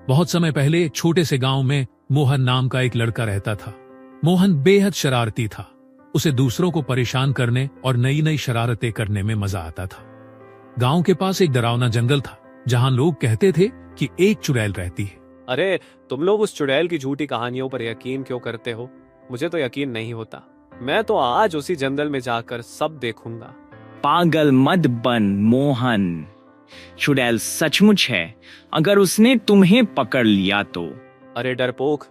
बहुत समय पहले एक छोटे से गांव में मोहन नाम का एक लड़का रहता था। मोहन बेहद शरारती था। उसे दूसरों को परेशान करने और नई नई शरारतें करने में मजा आता था। गांव के पास एक डरावना जंगल था जहां लोग कहते थे कि एक चुड़ैल रहती है। अरे, तुम लोग उस चुड़ैल की झूठी कहानियों पर यकीन क्यों करते हो? मुझे तो यकीन नहीं होता। मैं तो आज उसी जंगल में जाकर सब देखूंगा। पागल मत बन मोहन, चुड़ैल सचमुच है अगर उसने तुम्हें पकड़ लिया तो। अरे डरपोक,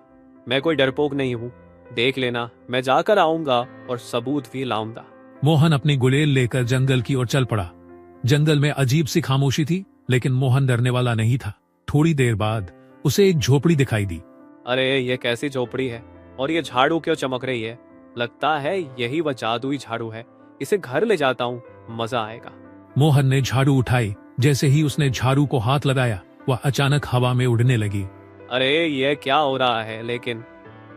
मैं कोई डरपोक नहीं हूँ। देख लेना, मैं जाकर आऊंगा और सबूत भी लाऊंगा। मोहन अपनी गुलेल लेकर जंगल की ओर चल पड़ा। जंगल में अजीब सी खामोशी थी, लेकिन मोहन डरने वाला नहीं था। थोड़ी देर बाद उसे एक झोपड़ी दिखाई दी। अरे, ये कैसी झोपड़ी है और ये झाड़ू क्यों चमक रही है? लगता है यही वह जादुई झाड़ू है। इसे घर ले जाता हूँ, मजा आएगा। मोहन ने झाड़ू उठाई। जैसे ही उसने झाड़ू को हाथ लगाया, वह अचानक हवा में उड़ने लगी। अरे, ये क्या हो रहा है? लेकिन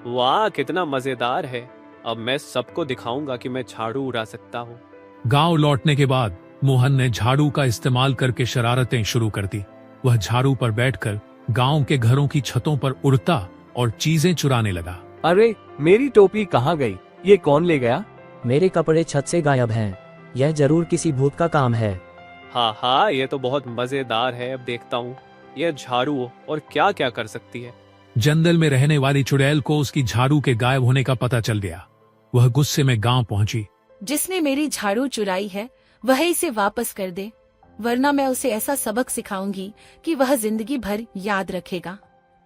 वाह, कितना मजेदार है। अब मैं सबको दिखाऊंगा कि मैं झाड़ू उड़ा सकता हूँ। गांव लौटने के बाद मोहन ने झाड़ू का इस्तेमाल करके शरारतें शुरू कर दी। वह झाड़ू पर बैठकर गांव के घरों की छतों पर उड़ता और चीजें चुराने लगा। अरे, मेरी टोपी कहाँ गई? ये कौन ले गया? मेरे कपड़े छत से गायब हैं। यह जरूर किसी भूत का काम है। हाँ, ये तो बहुत मजेदार है। अब देखता हूँ ये झाड़ू और क्या क्या कर सकती है। जंगल में रहने वाली चुड़ैल को उसकी झाड़ू के गायब होने का पता चल गया। वह गुस्से में गांव पहुंची। जिसने मेरी झाड़ू चुराई है वह इसे वापस कर दे, वरना मैं उसे ऐसा सबक सिखाऊंगी कि वह जिंदगी भर याद रखेगा।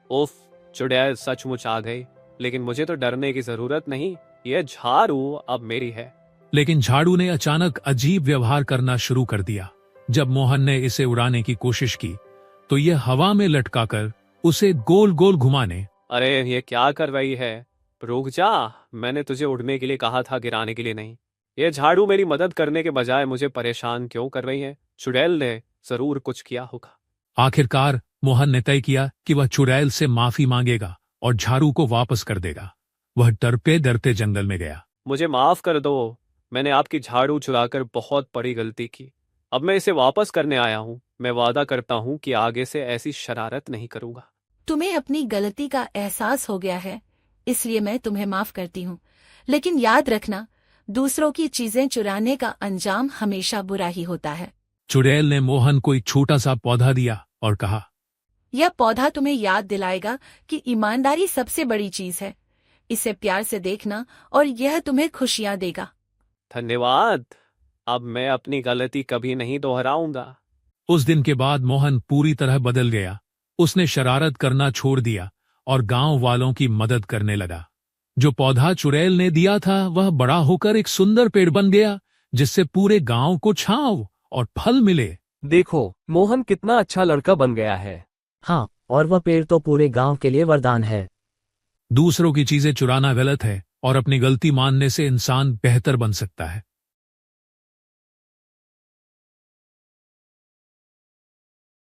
उफ, चुड़ैल सचमुच आ गई। लेकिन मुझे तो डरने की जरूरत नहीं। यह झाड़ू अब मेरी है। लेकिन झाड़ू ने अचानक अजीब व्यवहार करना शुरू कर दिया। जब मोहन ने इसे उड़ाने की कोशिश की तो यह हवा में लटकाकर उसे गोल गोल घुमाने। अरे, ये क्या कर रही है? रुक जा, मैंने तुझे उड़ने के लिए कहा था, गिराने के लिए नहीं। ये झाड़ू मेरी मदद करने के बजाय मुझे परेशान क्यों कर रही है? चुड़ैल ने जरूर कुछ किया होगा। आखिरकार मोहन ने तय किया कि वह चुड़ैल से माफी मांगेगा और झाड़ू को वापस कर देगा। वह डरते डरते जंगल में गया। मुझे माफ कर दो, मैंने आपकी झाड़ू चुराकर बहुत बड़ी गलती की। अब मैं इसे वापस करने आया हूँ। मैं वादा करता हूँ कि आगे से ऐसी शरारत नहीं करूंगा। तुम्हें अपनी गलती का एहसास हो गया है, इसलिए मैं तुम्हें माफ करती हूँ। लेकिन याद रखना, दूसरों की चीजें चुराने का अंजाम हमेशा बुरा ही होता है। चुड़ैल ने मोहन को एक छोटा सा पौधा दिया और कहा, यह पौधा तुम्हें याद दिलाएगा कि ईमानदारी सबसे बड़ी चीज है। इसे प्यार से देखना और यह तुम्हें खुशियां देगा। धन्यवाद। अब मैं अपनी गलती कभी नहीं दोहराऊंगा। उस दिन के बाद मोहन पूरी तरह बदल गया। उसने शरारत करना छोड़ दिया और गांव वालों की मदद करने लगा। जो पौधा चुड़ैल ने दिया था वह बड़ा होकर एक सुंदर पेड़ बन गया, जिससे पूरे गांव को छांव और फल मिले। देखो, मोहन कितना अच्छा लड़का बन गया है। हाँ, और वह पेड़ तो पूरे गांव के लिए वरदान है। दूसरों की चीजें चुराना गलत है और अपनी गलती मानने से इंसान बेहतर बन सकता है।